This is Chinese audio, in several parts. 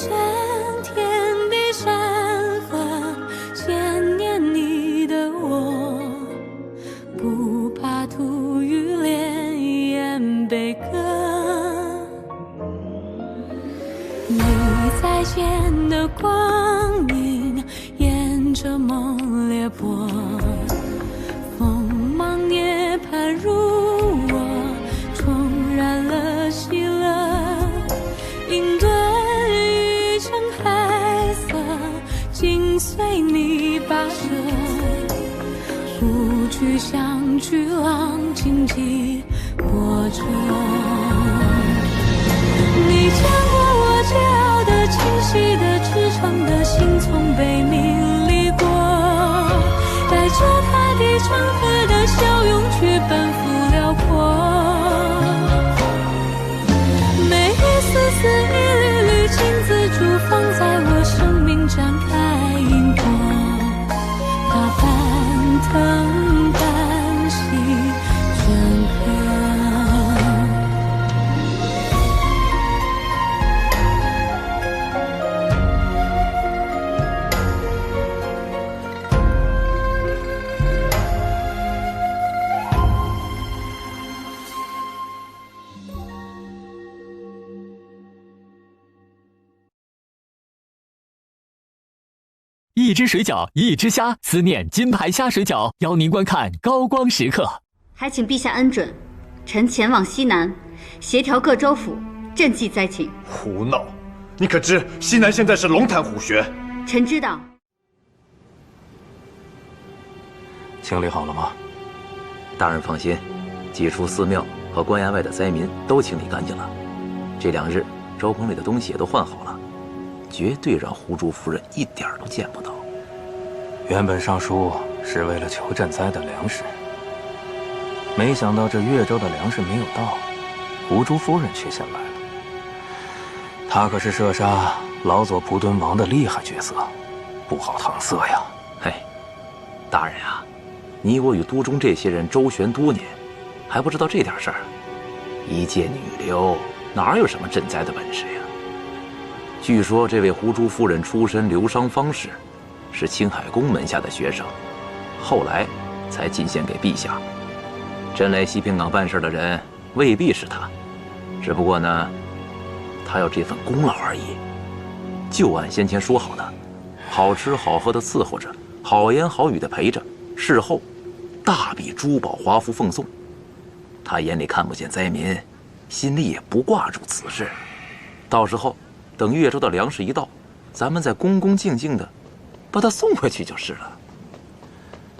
深天地山河，千年你的我，不怕土与莲烟悲歌。你在前的光影，沿着梦裂波，锋芒涅槃入我，重燃了喜乐。应对一城海色，紧随你跋涉，不惧像巨浪荆棘波折。你见过我桀骜的、清晰的、赤诚的心，从被命离过，带着他地长河的笑容去奔赴辽阔。丝丝一缕缕金丝珠放在我生命展开云朵，它半藤半息镌刻。一只水饺，一只虾，思念金牌虾水饺，邀您观看高光时刻。还请陛下恩准，臣前往西南，协调各州府，赈济灾情。胡闹！你可知西南现在是龙潭虎穴？臣知道。清理好了吗？大人放心，几处寺庙和关衙外的灾民都清理干净了。这2日，粥棚里的东西也都换好了，绝对让胡珠夫人一点都见不到。原本上书是为了求赈灾的粮食，没想到这越州的粮食没有到，胡珠夫人却先来了。她可是射杀老左蒲敦王的厉害角色，不好搪塞呀。嘿，大人啊，你我与都中这些人周旋多年，还不知道这点事儿？一介女流哪有什么赈灾的本事呀？据说这位胡珠夫人出身流觞方氏，是青海宫门下的学生，后来才进献给陛下。真来西平岗办事的人未必是他，只不过呢，他要这份功劳而已。就按先前说好的，好吃好喝的伺候着，好言好语的陪着，事后大笔珠宝华服奉送。他眼里看不见灾民，心里也不挂住此事。到时候等越州的粮食一到，咱们再恭恭敬敬的把他送回去就是了。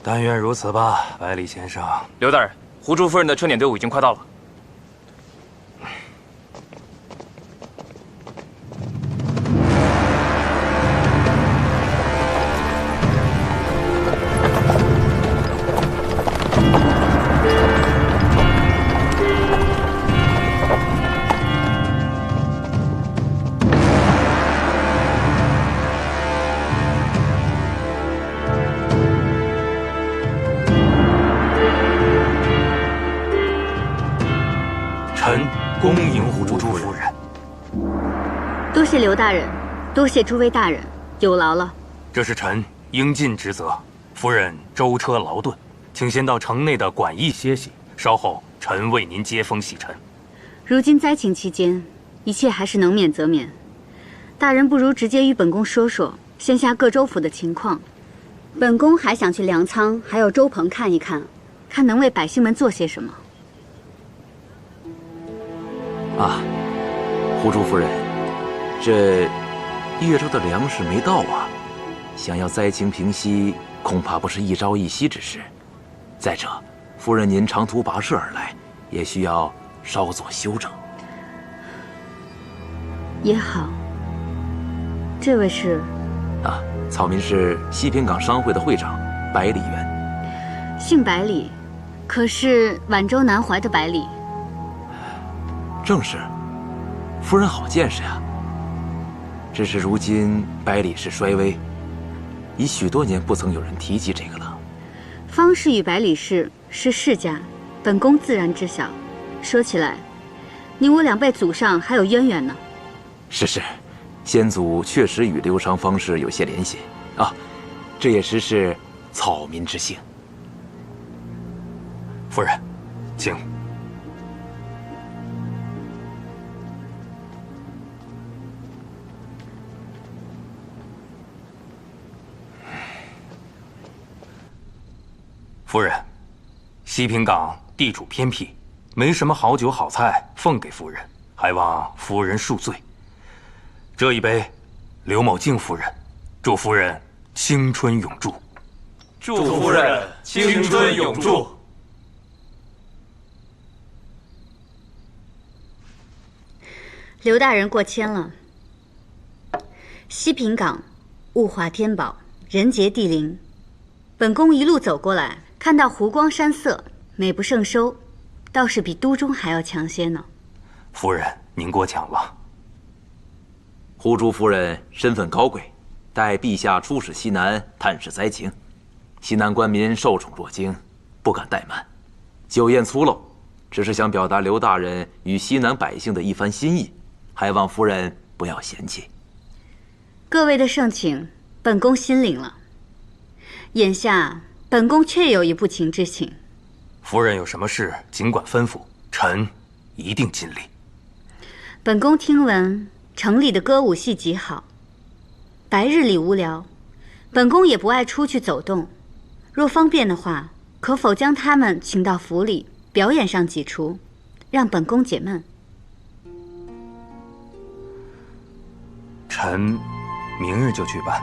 但愿如此吧，百里先生。刘大人，胡珠夫人的春点队伍已经快到了。臣恭迎胡珠夫人。多谢刘大人，多谢诸位大人，有劳了。这是臣应尽职责。夫人舟车劳顿，请先到城内的馆驿歇息，稍后臣为您接风洗尘。如今灾情期间，一切还是能免则免。大人不如直接与本宫说说线下各州府的情况。本宫还想去粮仓还有粥棚看一看，看能为百姓们做些什么。啊，胡珠夫人，这越州的粮食没到啊，想要灾情平息，恐怕不是一朝一夕之事。再者，夫人您长途跋涉而来，也需要稍作休整。也好。这位是？啊，草民是西平岗商会的会长百里元。姓百里，可是皖州南怀的百里。正是，夫人好见识呀。只是如今百里氏衰微，已许多年不曾有人提及这个了。方氏与百里氏是世家，本宫自然知晓。说起来，你我两辈祖上还有渊源呢。是，先祖确实与刘商方氏有些联系啊，这也实是草民之幸。夫人，请。夫人，西平港地处偏僻，没什么好酒好菜奉给夫人，还望夫人恕罪。这一杯，刘某敬夫人，祝夫人青春永驻。祝夫人青春永驻。刘大人过谦了。西平港，物华天宝，人杰地灵。本宫一路走过来，看到湖光山色，美不胜收，倒是比都中还要强些呢。夫人，您过奖了。胡珠夫人身份高贵，待陛下出使西南探视灾情，西南官民受宠若惊，不敢怠慢。酒宴粗陋，只是想表达刘大人与西南百姓的一番心意，还望夫人不要嫌弃。各位的盛情，本宫心领了。眼下本宫确有一不情之请。夫人有什么事尽管吩咐，臣一定尽力。本宫听闻城里的歌舞戏极好，白日里无聊，本宫也不爱出去走动。若方便的话，可否将他们请到府里表演上几出，让本宫解闷？臣明日就去办。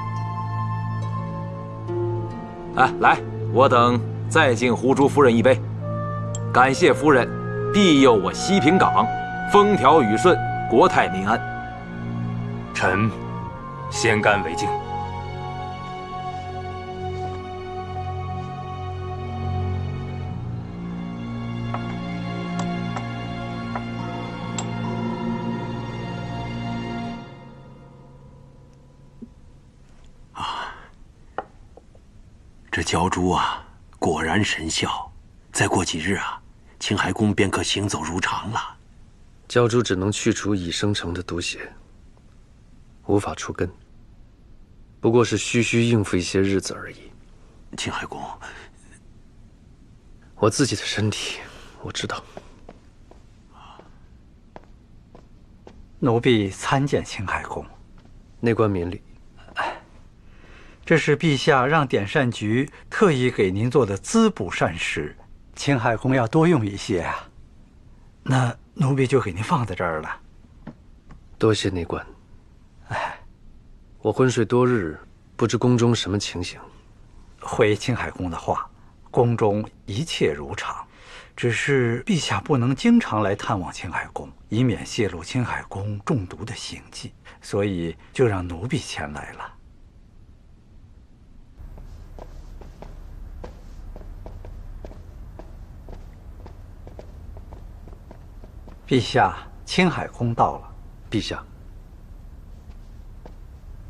哎，来，我等再敬胡珠夫人一杯，感谢夫人庇佑我西平港，风调雨顺，国泰民安。臣先干为敬。这鲛珠啊，果然神效。再过几日啊，青海宫便可行走如常了。鲛珠只能去除已生成的毒血，无法除根，不过是虚应付一些日子而已。青海宫，我自己的身体，我知道。奴婢参见青海宫。内官免礼。这是陛下让典膳局特意给您做的滋补膳食，青海宫要多用一些啊。那奴婢就给您放在这儿了。多谢内官。我昏睡多日，不知宫中什么情形。回青海宫的话，宫中一切如常，只是陛下不能经常来探望青海宫，以免泄露青海宫中毒的行迹，所以就让奴婢前来了。陛下，青海宫到了。陛下，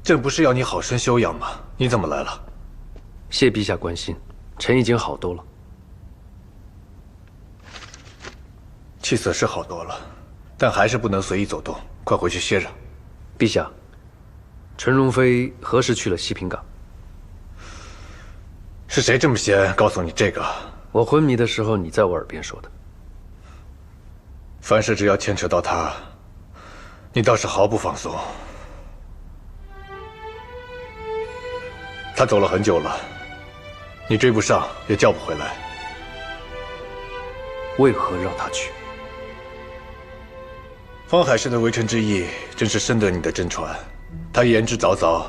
朕不是要你好生休养吗？你怎么来了？谢陛下关心，臣已经好多了。气色是好多了，但还是不能随意走动，快回去歇着。陛下，陈容妃何时去了西平港？是谁这么闲告诉你这个？我昏迷的时候，你在我耳边说的。凡事只要牵扯到他，你倒是毫不放松。他走了很久了，你追不上，也叫不回来。为何让他去？方海市的为臣之意，真是深得你的真传。他言之凿凿，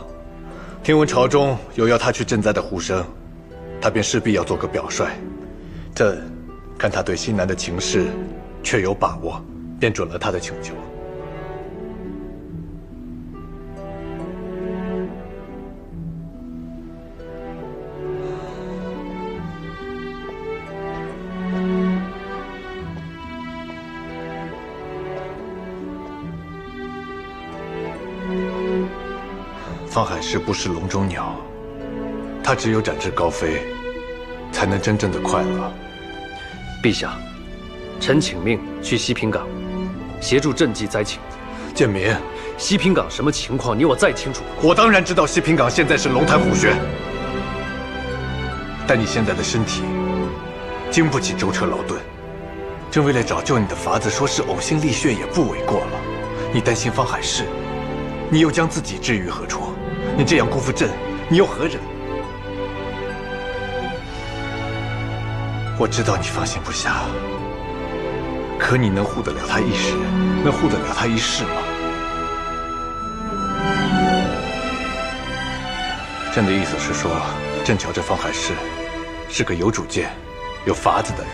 听闻朝中有要他去赈灾的呼声，他便势必要做个表率。朕看他对西南的情势确有把握，便准了他的请求。方海市不是笼中鸟，他只有展翅高飞，才能真正的快乐。陛下，臣请命去西平港，协助赈济灾情。建民，西平岗什么情况，你我再清楚不过。我当然知道西平岗现在是龙潭虎穴，但你现在的身体经不起舟车劳顿，正为了找救你的法子，说是呕心沥血也不为过了。你担心方海市，你又将自己置于何处？你这样辜负朕，你又何忍？我知道你放心不下，可你能护得了他一时，能护得了他一世吗？朕的意思是说，朕瞧这方海市是个有主见、有法子的人，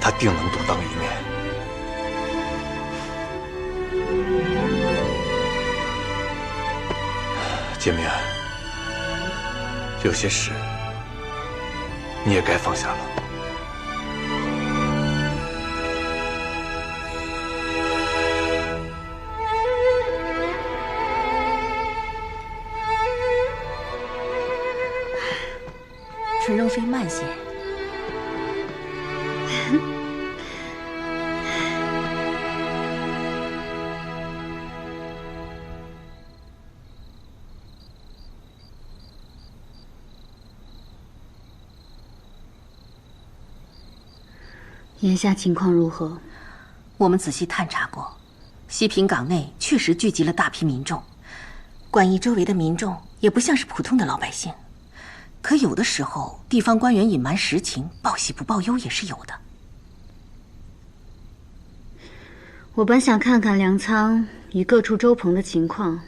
他定能独当一面。建明，有些事你也该放下了。纯容妃慢些。眼下情况如何？我们仔细探查过，西平岗内确实聚集了大批民众，馆驿周围的民众也不像是普通的老百姓。可有的时候，地方官员隐瞒实情，报喜不报忧也是有的。我本想看看粮仓与各处粥棚的情况，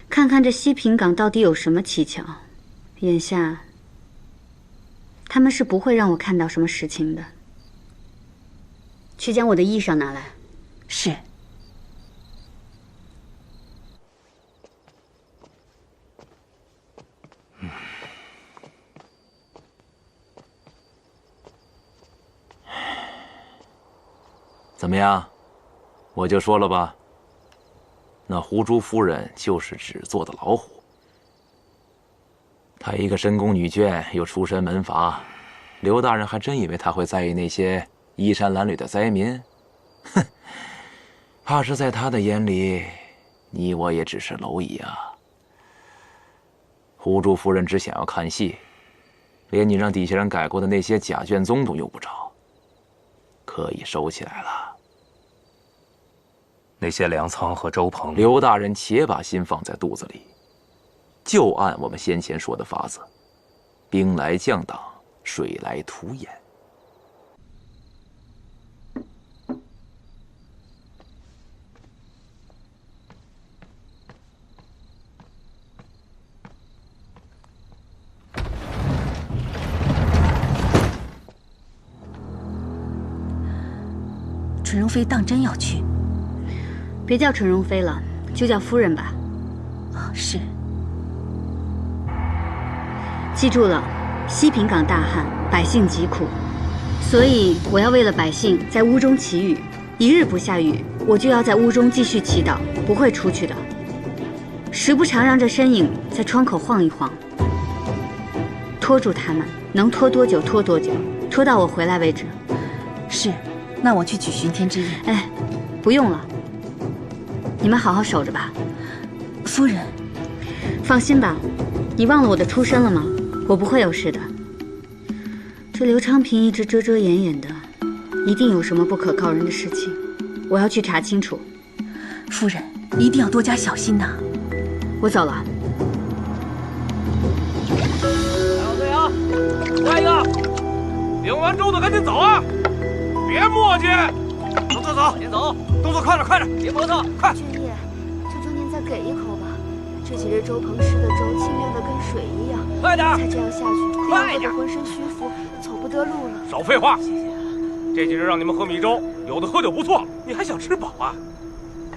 看看这西平岗到底有什么蹊跷。眼下，他们是不会让我看到什么实情的。去将我的衣裳拿来。是。怎么样？我就说了吧，那胡珠夫人就是纸做的老虎。她一个深宫女眷，又出身门阀，刘大人还真以为她会在意那些衣衫褴褛的灾民？哼，怕是在他的眼里，你我也只是蝼蚁啊。胡珠夫人只想要看戏，连你让底下人改过的那些假卷宗都用不着，可以收起来了。那些粮仓和粥棚，刘大人且把心放在肚子里，就按我们先前说的法子，兵来将挡，水来土掩。纯容妃当真要去？别叫纯容妃了，就叫夫人吧。是。记住了，西平岗大旱，百姓疾苦，所以我要为了百姓在屋中祈雨。一日不下雨，我就要在屋中继续祈祷，不会出去的。时不常让这身影在窗口晃一晃，拖住他们，能拖多久拖多久，拖到我回来为止。是。那我去举巡天之印。哎，不用了，你们好好守着吧。夫人，放心吧，你忘了我的出身了吗？我不会有事的。这刘昌平一直遮遮掩掩的，一定有什么不可告人的事情，我要去查清楚。夫人一定要多加小心呐。我走了。排好队啊！下一个，领完粥的赶紧走啊！别磨叽，走走走，先走，动作快点快点，别磨蹭，快！俊业，求求您再给一口吧。这几日粥棚湿的粥清亮的跟水一样，快点！再这样下去，快点！浑身虚浮，走不得路了。少废话！谢谢。这几日让你们喝米粥，有的喝就不错，你还想吃饱啊？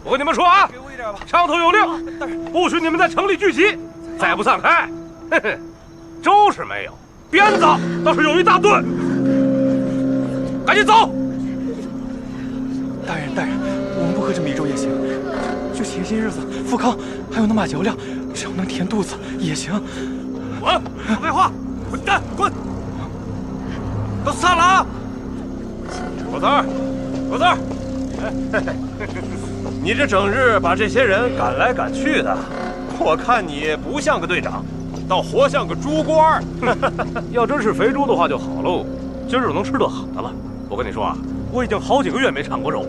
我跟你们说啊，上头有令，不许你们在城里聚集，再不散开，嘿嘿，粥是没有，鞭子倒是有一大顿，赶紧走！大人，我们不喝这米粥也行，就前些日子富康还有那马嚼料，只要能填肚子也行。滚！少废话，混蛋，滚！都散了啊！果子儿，你这整日把这些人赶来赶去的，我看你不像个队长，倒活像个猪官。要真是肥猪的话就好喽，今儿就能吃顿好的了。我跟你说啊，我已经好几个月没尝过肉味，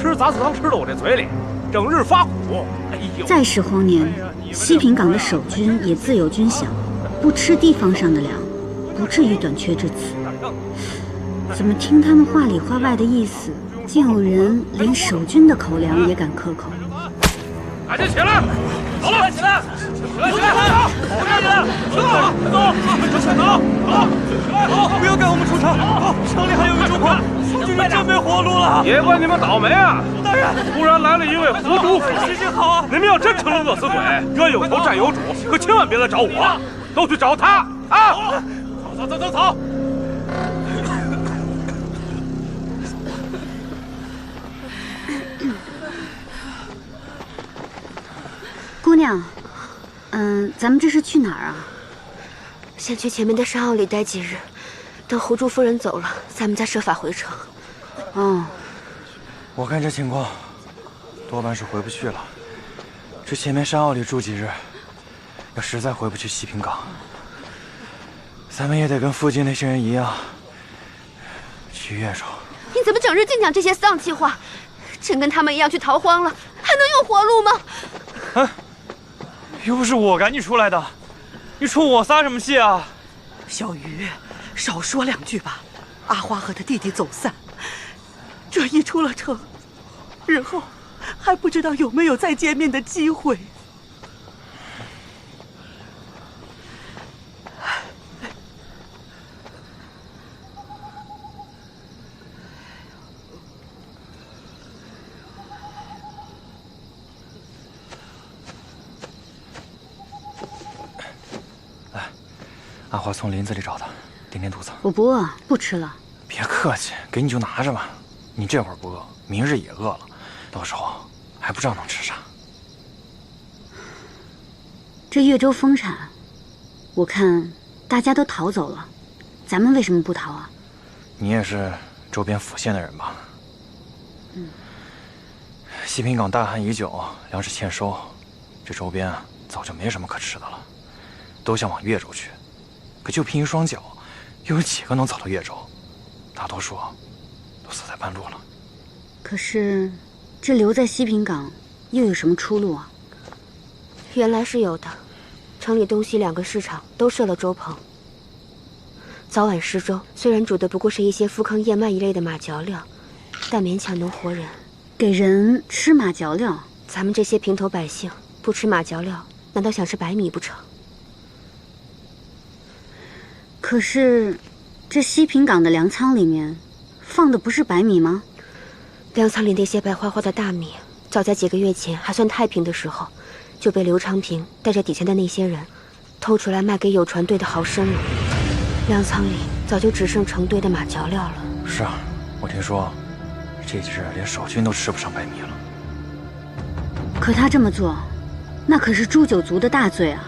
吃杂饲汤吃到我这嘴里，整日发苦。哎呦！再是荒年，西平港的守军也自有军饷，不吃地方上的粮，不至于短缺至此。怎么听他们话里话外的意思，竟有人连守军的口粮也敢克口？赶紧起来！走了，起来！起来！起来！走！走！不要赶我们出城！城里还有个猪棚，就是真没活路了。也怪你们倒霉啊！大人，突然来了一位胡主夫人，心情好啊！你们要真成了饿死鬼，冤有头债有主，可千万别来找我，都去找他啊！走！姑娘，咱们这是去哪儿啊？先去前面的山坳里待几日，等胡珠夫人走了，咱们再设法回城。哦，我看这情况，多半是回不去了。这前面山坳里住几日，要实在回不去西平港，咱们也得跟附近那些人一样，去越州。你怎么整日净讲这些丧气话？真跟他们一样去逃荒了，还能有活路吗？又不是我赶你出来的，你冲我撒什么气啊？小鱼，少说两句吧。阿花和他弟弟走散，这一出了城，日后还不知道有没有再见面的机会。阿花从林子里找的，垫垫肚子。我不饿，不吃了。别客气，给你就拿着吧。你这会儿不饿，明日也饿了，到时候还不知道能吃啥。这越州丰产，我看大家都逃走了，咱们为什么不逃啊？你也是周边府县的人吧？西平港大旱已久，粮食欠收，这周边早就没什么可吃的了，都想往越州去。可就凭一双脚，又有几个能走到越州？大多数都死在半路了。可是，这留在西平港又有什么出路啊？原来是有的，城里东西2个市场都设了粥棚，早晚施粥。虽然煮的不过是一些富糠燕麦一类的马嚼料，但勉强能活人。给人吃马嚼料？咱们这些平头百姓不吃马嚼料，难道想吃白米不成？可是，这西平港的粮仓里面放的不是白米吗？粮仓里那些白花花的大米，早在几个月前还算太平的时候，就被刘长平带着底下的那些人偷出来卖给有船队的豪绅了。粮仓里早就只剩成堆的马嚼料了。是啊，我听说这几日连守军都吃不上白米了。可他这么做，那可是诛九族的大罪啊！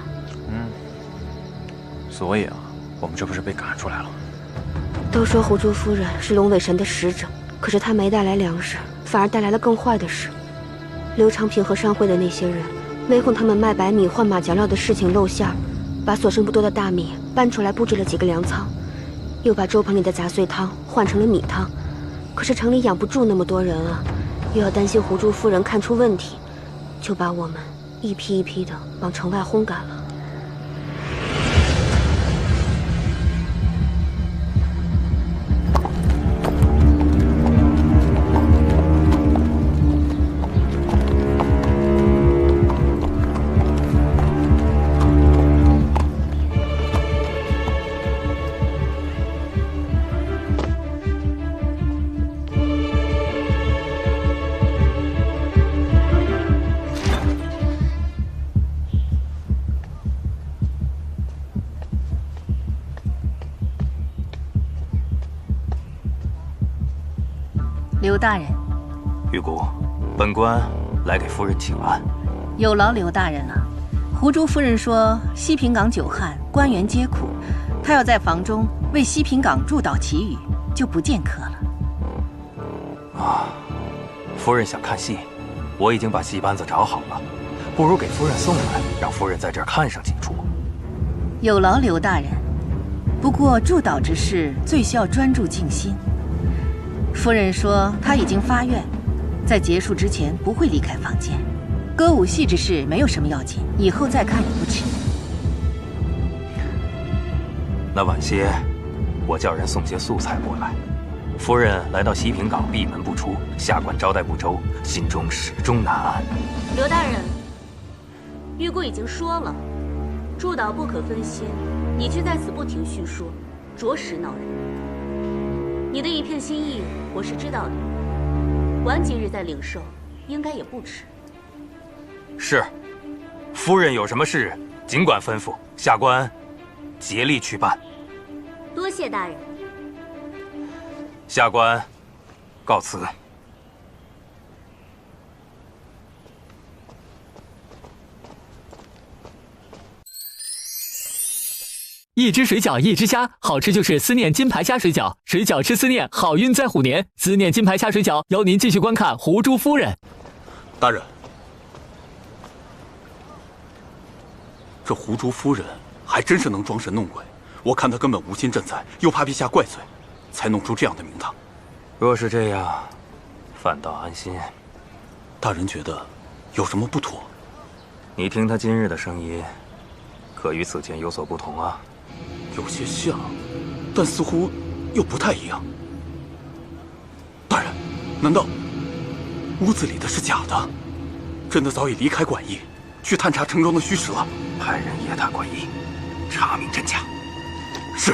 所以啊，我们这不是被赶出来了？都说胡珠夫人是龙尾神的使者，可是她没带来粮食，反而带来了更坏的事。刘长平和商会的那些人唯恐他们卖白米换马嚼料的事情露馅儿，把所剩不多的大米搬出来布置了几个粮仓，又把粥棚里的杂碎汤换成了米汤。可是城里养不住那么多人啊，又要担心胡珠夫人看出问题，就把我们一批一批的往城外轰赶了。刘大人，玉姑，本官来给夫人请安。有劳刘大人了。胡珠夫人说，西平港久旱，官员皆苦，她要在房中为西平港祝祷祈雨，就不见客了。啊，夫人想看戏，我已经把戏班子找好了，不如给夫人送来，让夫人在这儿看上几出。有劳刘大人，不过祝祷之事最需要专注静心。夫人说她已经发愿，在结束之前不会离开房间。歌舞戏之事没有什么要紧，以后再看也不迟。那晚些，我叫人送些素菜过来。夫人来到西平港闭门不出，下官招待不周，心中始终难安。刘大人，玉姑已经说了，祝祷不可分心，你却在此不停叙说，着实恼人。你的一片心意我是知道的，晚几日再领受，应该也不迟。是，夫人有什么事尽管吩咐，下官竭力去办。多谢大人。下官告辞。一只水饺一只虾，好吃就是思念金牌虾水饺，水饺吃思念，好运在虎年。思念金牌虾水饺，邀您继续观看《狐珠夫人》。大人，这狐珠夫人还真是能装神弄鬼，我看她根本无心赈灾，又怕陛下怪罪，才弄出这样的名堂。若是这样，反倒安心。大人觉得有什么不妥？你听他今日的声音，可与此前有所不同啊？有些像，但似乎又不太一样。大人，难道屋子里的是假的？真的早已离开馆驿，去探查城中的虚实了？派人夜探馆驿，查明真假。是。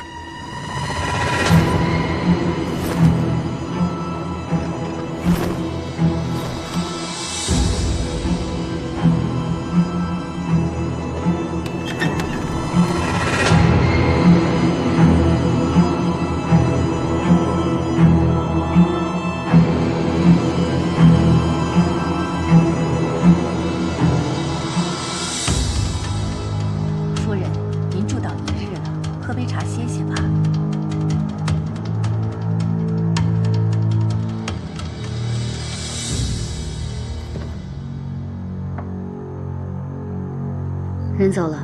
人走了。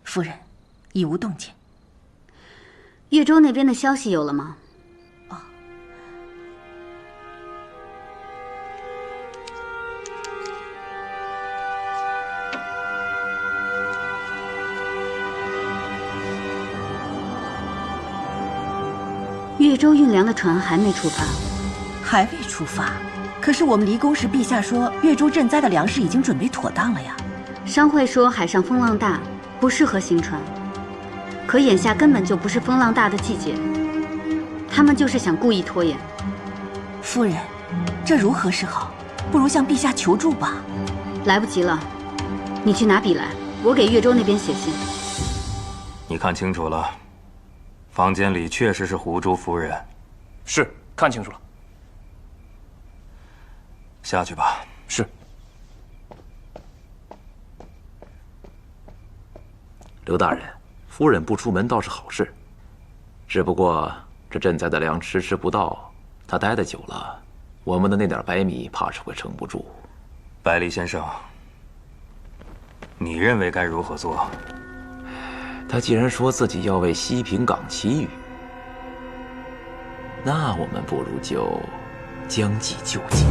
夫人，已无动静。岳州那边的消息有了吗？岳州运粮的船还没出发，还未出发。可是我们离宫时，陛下说岳州赈灾的粮食已经准备妥当了呀。商会说海上风浪大，不适合行船。可眼下根本就不是风浪大的季节，他们就是想故意拖延。夫人，这如何是好？不如向陛下求助吧。来不及了，你去拿笔来，我给岳州那边写信。你看清楚了。房间里确实是狐珠夫人，是看清楚了。下去吧。是。刘大人，夫人不出门倒是好事，只不过这赈灾的粮迟迟不到，她待得久了，我们的那点白米怕是会撑不住。百里先生，你认为该如何做？他既然说自己要为西平港祈雨，那我们不如就将计就计。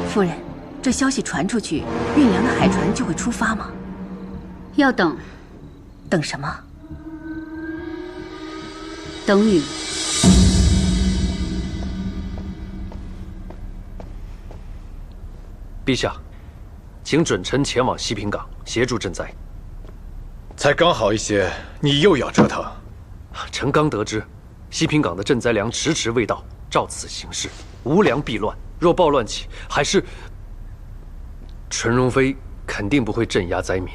夫人，这消息传出去，运粮的海船就会出发吗？要等。等什么？等雨。陛下，请准臣前往西平港协助赈灾。才刚好一些，你又要折腾。臣刚得知，西平港的赈灾粮迟迟未到，照此形势，无粮必乱。若暴乱起，还是纯容妃肯定不会镇压灾民，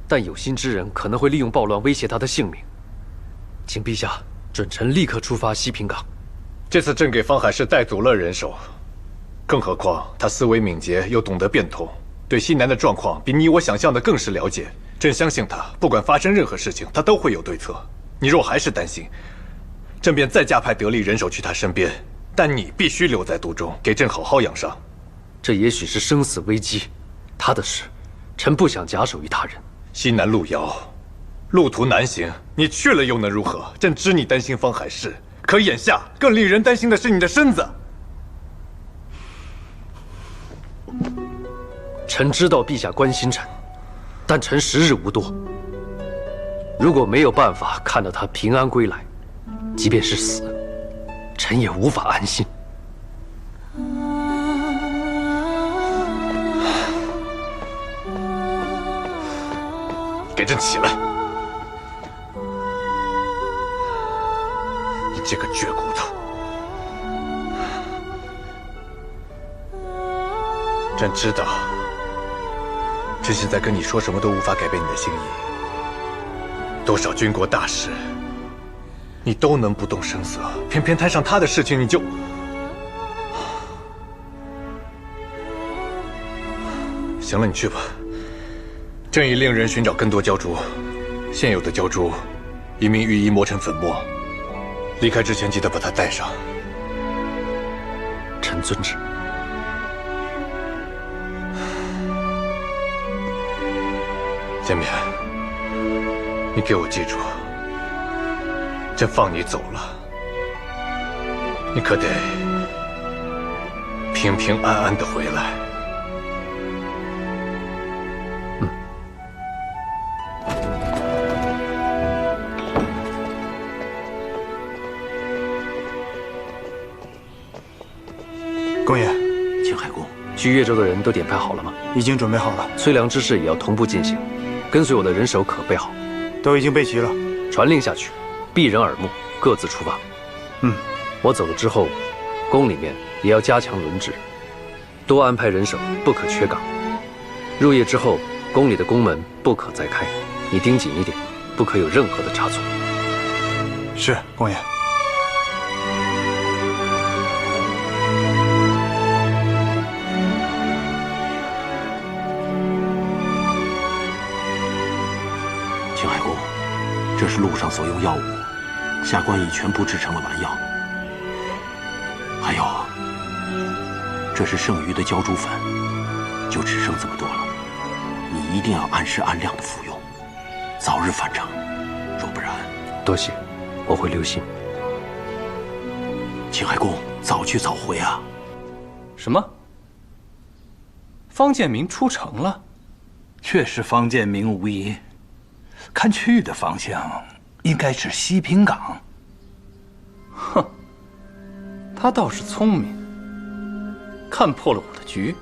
但有心之人可能会利用暴乱威胁她的性命。请陛下准臣立刻出发西平港。这次朕给方海市带足了人手，更何况他思维敏捷又懂得变通，对西南的状况比你我想象的更是了解。朕相信他，不管发生任何事情，他都会有对策。你若还是担心，朕便再加派得力人手去他身边，但你必须留在都中，给朕好好养伤。这也许是生死危机，他的事，臣不想假手于他人。西南路遥，路途难行，你去了又能如何？朕知你担心方海市，可眼下更令人担心的是你的身子。臣知道陛下关心臣，但臣时日无多。如果没有办法看到他平安归来，即便是死，臣也无法安心。给朕起来！你这个倔骨头！朕知道，朕现在跟你说什么都无法改变你的心意。多少军国大事，你都能不动声色，偏偏摊上他的事情，你就……行了，你去吧。朕已令人寻找更多鲛珠，现有的鲛珠已命御医磨成粉末。离开之前记得把它带上。臣遵旨。建冕，你给我记住，朕放你走了，你可得平平安安的回来。公爷，青海公，去越州的人都点派好了吗？已经准备好了。催粮之事也要同步进行，跟随我的人手可备好。都已经备齐了。传令下去，避人耳目，各自出发。我走了之后，宫里面也要加强轮值，多安排人手，不可缺岗。入夜之后，宫里的宫门不可再开，你盯紧一点，不可有任何的差错。是，公爷。青海公，这是路上所用药物，下官已全部制成了丸药。还有，这是剩余的鲛珠粉，就只剩这么多了。你一定要按时按量的服用，早日返程。若不然，多谢，我会留心。青海公，早去早回啊！什么？方建明出城了？确实，方建明无疑。看去的方向，应该是西平港。哼，他倒是聪明，看破了我的局。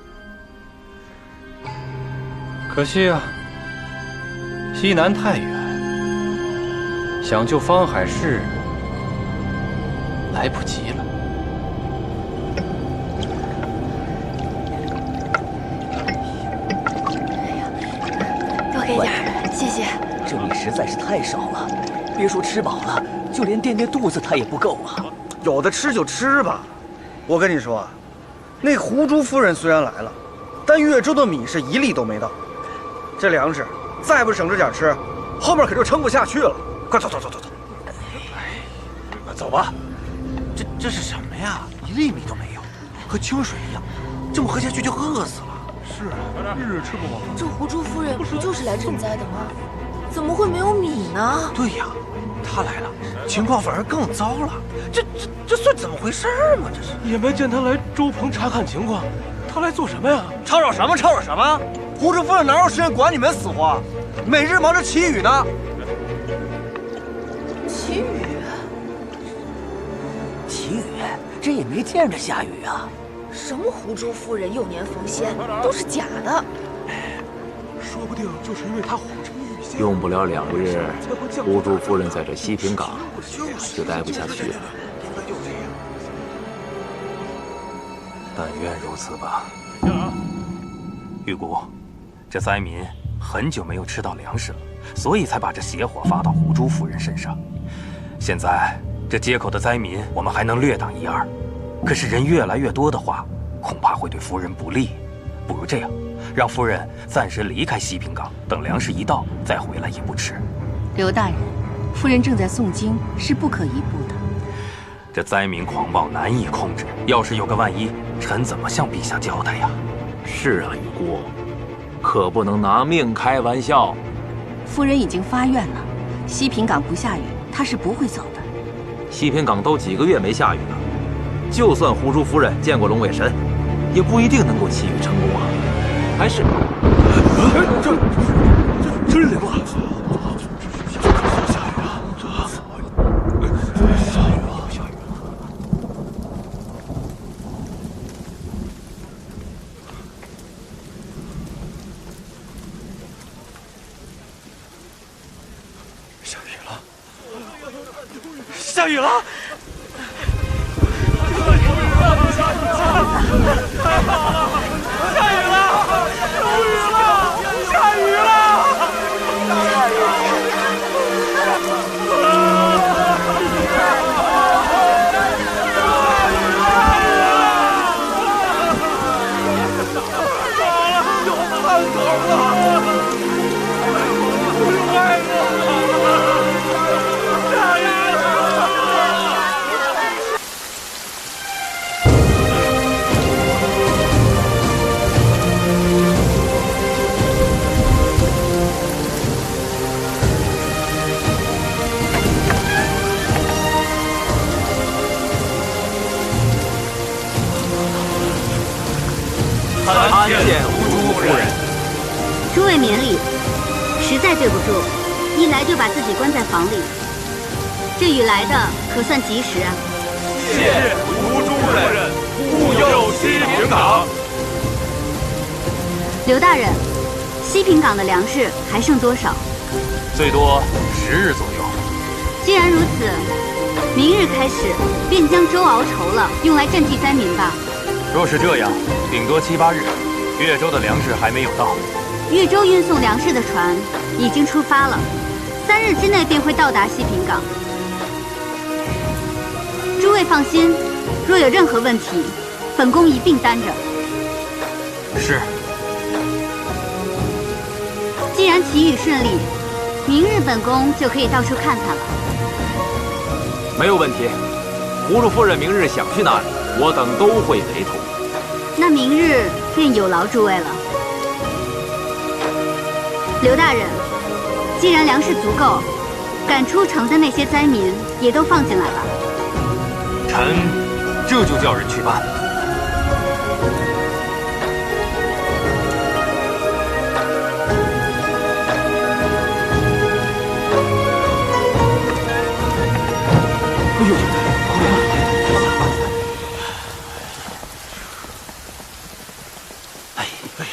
可惜啊，西南太远，想救方海市来不及了。多给点儿，谢谢。这里实在是太少了，别说吃饱了，就连垫垫肚子它也不够啊。有的吃就吃吧。我跟你说啊，那胡珠夫人虽然来了，但越州的米是一粒都没到。这粮食再不省着点吃，后面可就撑不下去了。快走走走走走！快走吧。这是什么呀？一粒米都没有，和清水一样，这么喝下去就饿死了。是啊，日日吃不饱。这胡珠夫人不就是来赈灾的吗？怎么会没有米呢？对呀，他来了，情况反而更糟了。这算怎么回事嘛？这是也没见他来周棚查看情况，他来做什么呀？吵吵什么？吵吵什么？胡珠夫人哪有时间管你们死活？每日忙着祈雨呢。祈雨？祈雨？这也没见着下雨啊。什么胡珠夫人幼年逢仙，都是假的。说不定就是因为他谎称玉仙。用不了2日，胡珠夫人在这西平港就待不下去了。但愿如此吧。玉姑，这灾民很久没有吃到粮食了，所以才把这邪火发到胡珠夫人身上。现在这街口的灾民我们还能略挡一二，可是人越来越多的话，恐怕会对夫人不利。不如这样，让夫人暂时离开西平港，等粮食一到再回来也不迟。刘大人，夫人正在诵经，是不可移步的。这灾民狂暴难以控制，要是有个万一，臣怎么向陛下交代呀？是啊，雨姑，可不能拿命开玩笑。夫人已经发愿了，西平港不下雨，她是不会走的。西平港都几个月没下雨了，就算胡珠夫人见过龙尾神，也不一定能够祈雨成功啊。还是，这真灵了！下雨了！参见胡珠夫人。诸位免礼，实在对不住，一来就把自己关在房里。这雨来的可算及时啊！谢胡珠夫人护佑西平港。刘大人，西平港的粮食还剩多少？最多10日左右。既然如此，明日开始便将粥熬稠了，用来赈济灾民吧。若是这样，顶多7、8日，越州的粮食还没有到。越州运送粮食的船已经出发了，3日之内便会到达西平港。诸位放心，若有任何问题，本宫一并担着。是。既然祈雨顺利，明日本宫就可以到处看看了。没有问题，胡珠夫人明日想去哪里，我等都会陪同。那明日便有劳诸位了。刘大人，既然粮食足够，赶出城的那些灾民也都放进来吧。臣这就叫人去办。哎呦！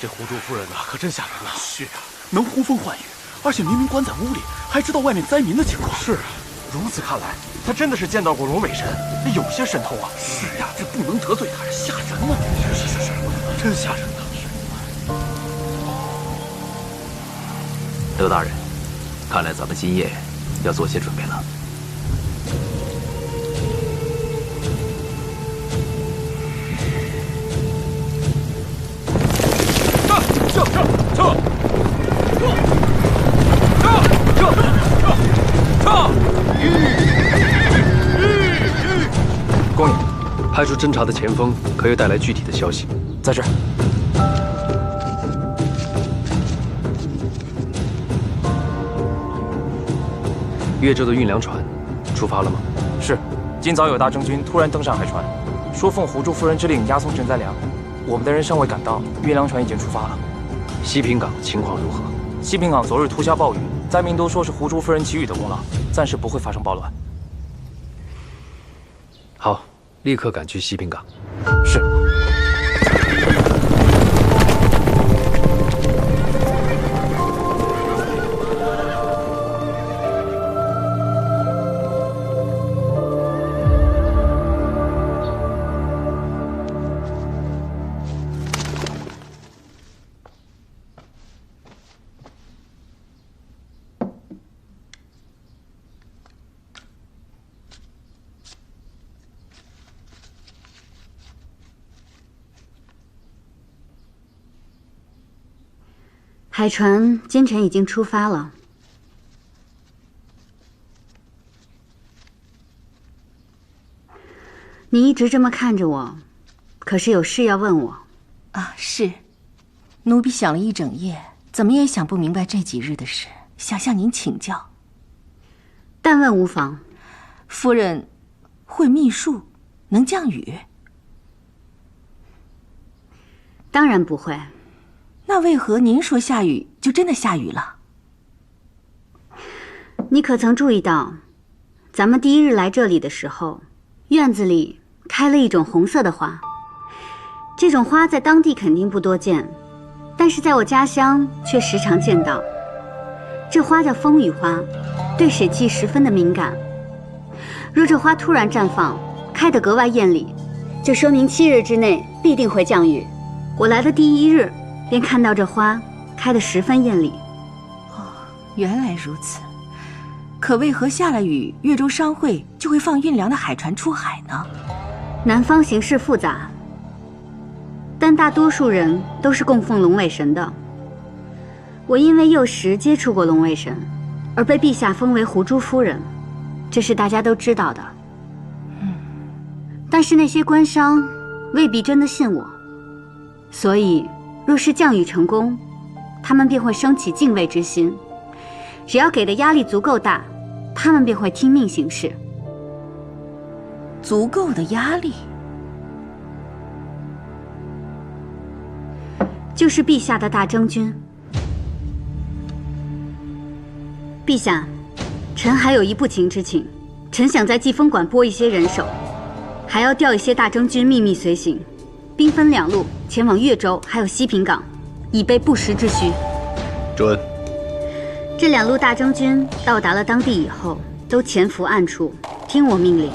这胡珠夫人呐，可真吓人了。是啊，能呼风唤雨，而且明明关在屋里，还知道外面灾民的情况。是啊，如此看来，她真的是见到过龙尾神，有些神通啊。是呀，这不能得罪她，吓人啊！是，真吓人呐。德大人，看来咱们今夜要做些准备了。光野，派出侦察的前锋，可有带来具体的消息？在这儿。越州的运粮船出发了吗？是，今早有大征军突然登上海船，说奉胡珠夫人之令押送赈灾粮。我们的人尚未赶到，运粮船已经出发了。西平港情况如何？西平港昨日突下暴雨，灾民都说是胡珠夫人祈雨的功劳，暂时不会发生暴乱。好，立刻赶去西平港。是。海船今晨已经出发了。你一直这么看着我，可是有事要问我？啊，是。奴婢想了一整夜，怎么也想不明白这几日的事，想向您请教。但问无妨。夫人会秘术，能降雨？当然不会。那为何您说下雨就真的下雨了？你可曾注意到，咱们第一日来这里的时候，院子里开了一种红色的花。这种花在当地肯定不多见，但是在我家乡却时常见到。这花叫风雨花，对水汽十分的敏感。若这花突然绽放，开得格外艳丽，就说明7日之内必定会降雨。我来的第一日便看到这花开得十分艳丽。哦，原来如此。可为何下了雨，越州商会就会放运粮的海船出海呢？南方形势复杂，但大多数人都是供奉龙尾神的。我因为幼时接触过龙尾神，而被陛下封为狐珠夫人，这是大家都知道的。但是那些官商未必真的信我，所以若是降雨成功，他们便会升起敬畏之心。只要给的压力足够大，他们便会听命行事。足够的压力，就是陛下的大征军。陛下，臣还有一不情之请，臣想在季风馆拨一些人手，还要调一些大征军秘密随行，兵分2路前往越州还有西平港，以备不时之需。准。这2路大征军到达了当地以后，都潜伏暗处，听我命令。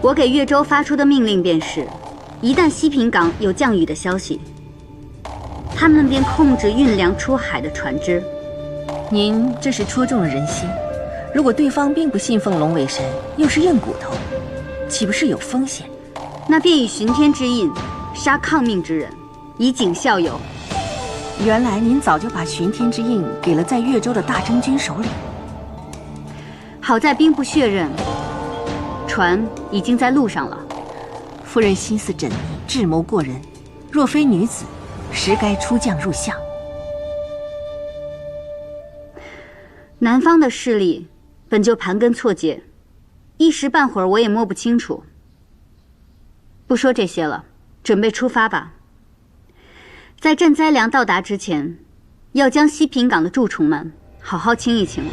我给越州发出的命令便是，一旦西平港有降雨的消息，他们便控制运粮出海的船只。您这是戳中了人心。如果对方并不信奉龙尾神，又是硬骨头，岂不是有风险？那便以巡天之印杀抗命之人，以儆效尤。原来您早就把巡天之印给了在越州的大征军手里。好在兵不血刃，船已经在路上了。夫人心思缜密，智谋过人，若非女子，实该出将入相。南方的势力本就盘根错节，一时半会儿我也摸不清楚。不说这些了，准备出发吧。在赈灾粮到达之前，要将西平港的蛀虫们好好清一清了。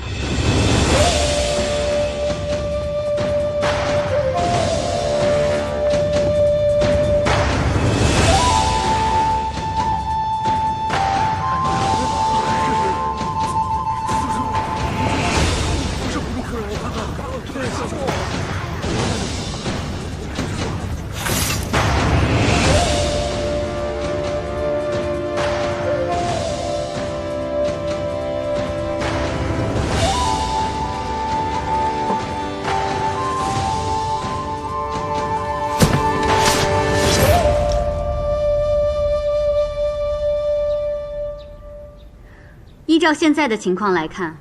依照现在的情况来看，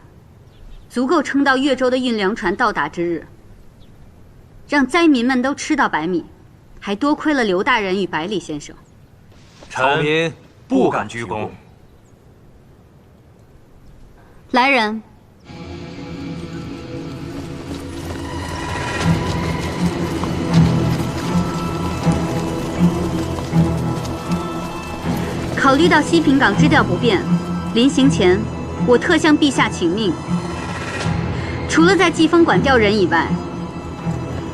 足够撑到越州的运粮船到达之日，让灾民们都吃到白米，还多亏了刘大人与百里先生。草民不敢鞠躬。来人，考虑到西平港支调不便，临行前，我特向陛下请命，除了在季风馆调人以外，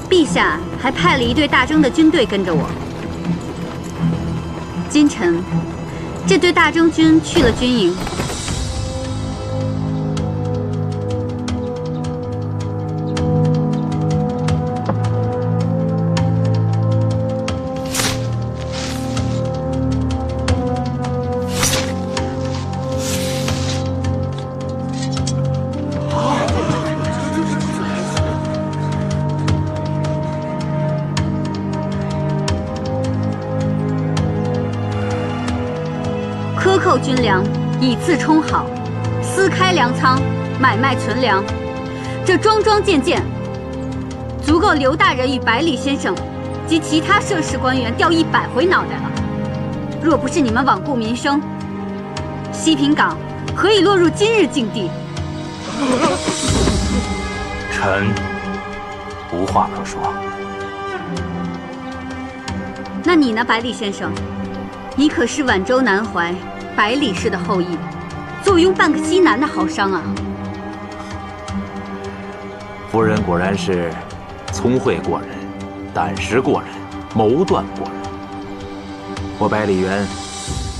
陛下还派了一队大征的军队跟着我。今晨，这队大征军去了军营。克扣军粮，以次充好，私开粮仓，买卖存粮，这桩桩件件，足够刘大人与百里先生及其他涉事官员掉100回脑袋了。若不是你们罔顾民生，西平港何以落入今日境地？臣无话可说。那你呢，百里先生？你可是皖州南怀百里氏的后裔，坐拥半个西南的好商啊！夫人果然是聪慧过人，胆识过人，谋断过人。我百里园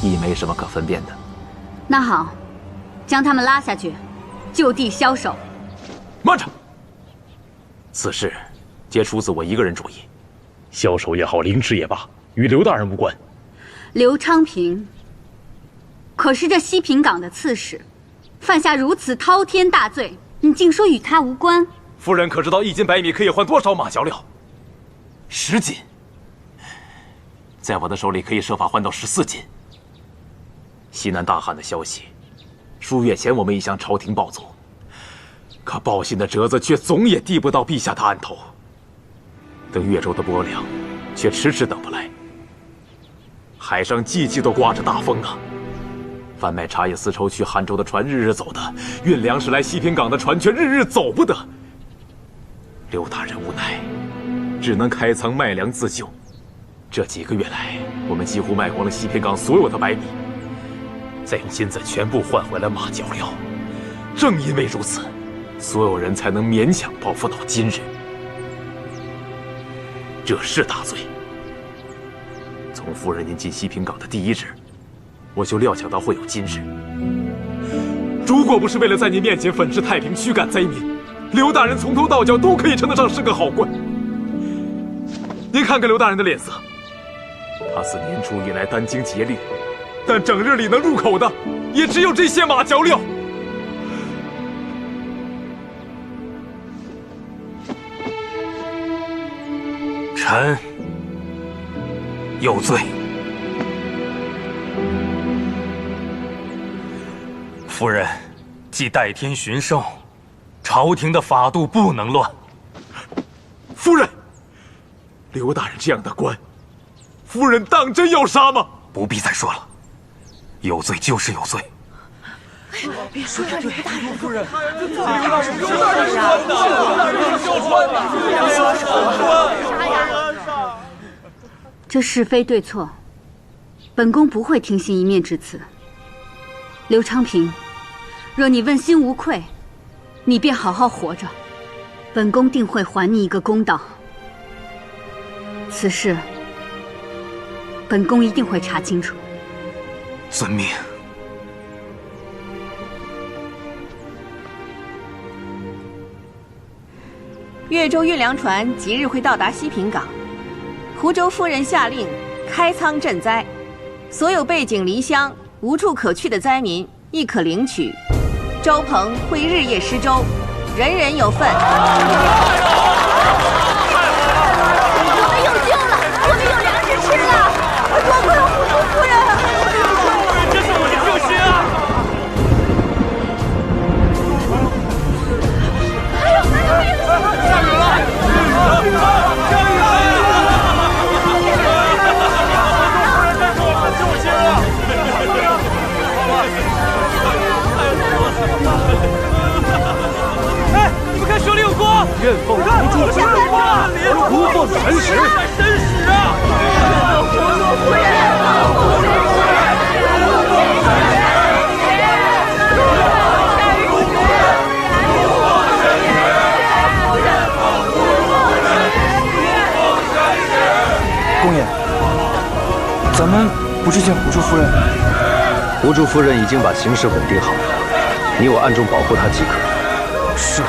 亦没什么可分辨的。那好，将他们拉下去，就地枭首。慢着，此事皆出自我一个人主意。枭首也好，凌迟也罢，与刘大人无关。刘昌平可是这西平港的刺史，犯下如此滔天大罪，你竟说与他无关？夫人可知道1斤白米可以换多少马嚼料？10斤，在我的手里可以设法换到14斤。西南大旱的消息，数月前我们已向朝廷报奏，可报信的折子却总也递不到陛下的案头。等越州的拨粮，却迟迟等不来。海上季季都刮着大风啊！贩卖茶叶丝绸去汉州的船日日走的，运粮食来西平港的船却日日走不得。刘大人无奈，只能开仓卖粮自救。这几个月来，我们几乎卖光了西平港所有的白米，再用金子全部换回了马嚼料。正因为如此，所有人才能勉强报复到今日。这是大罪。从夫人您进西平港的第1日，我就料想到会有今日。如果不是为了在您面前粉饰太平、驱赶灾民，刘大人从头到脚都可以称得上是个好官。您看看刘大人的脸色，他自年初以来殚精竭虑，但整日里能入口的也只有这些马嚼料。臣有罪。夫人，既代天巡狩，朝廷的法度不能乱。夫人，刘大人这样的官，夫人当真要杀吗？不必再说了，有罪就是有罪。别说这刘大人，夫人，刘大人是官的，孝川的，这是非对错，本宫不会听信一面之词。刘昌平，若你问心无愧，你便好好活着，本宫定会还你一个公道。此事，本宫一定会查清楚。遵命。越州运粮船即日会到达西平港。湖州夫人下令开仓赈灾，所有背井离乡、无处可去的灾民亦可领取。周鹏会日夜施粥，人人有份。我们有救了，我们有粮食吃了！多亏了湖州夫人，这是我的救星啊！哎，你们看手里有锅！愿奉湖州夫人话，不奉神使。真使啊！湖州夫人，公爷，咱们不去见湖州夫人？湖州夫人已经把形势稳定好了，你我暗中保护她即可。是。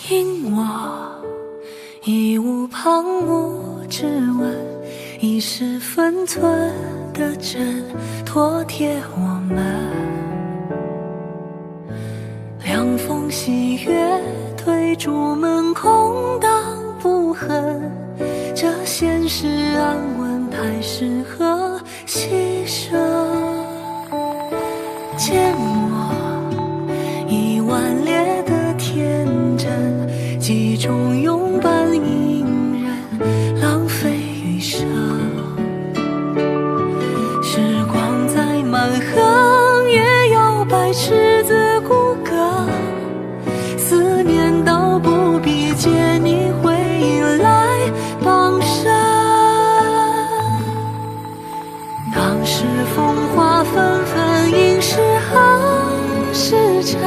听我义无旁骛之问，一时分寸的挣脱贴我们。凉风细月推朱门，空荡不恨，这现实安稳太适合牺牲。缄默一万列的天真，几种拥伴隐忍，浪费余生。时光再蛮横，也要百尺子骨骼。思念倒不必借你回忆来傍身。当时风华纷纷，应是好时辰，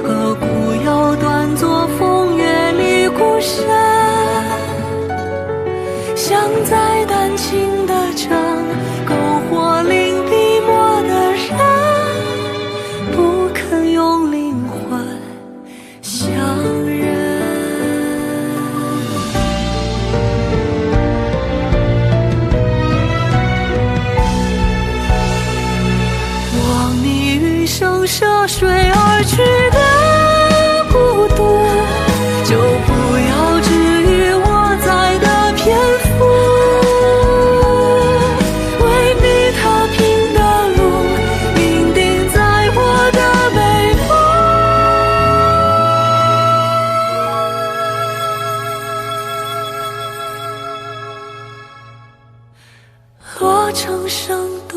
何故要端坐风月里孤身？想再丹青的城，篝火令笔墨的人，不肯用灵魂相认。望你余生涉水而去的孤独，就不要至于我在的篇幅。为你踏平的路，铭定在我的眉目。落成声动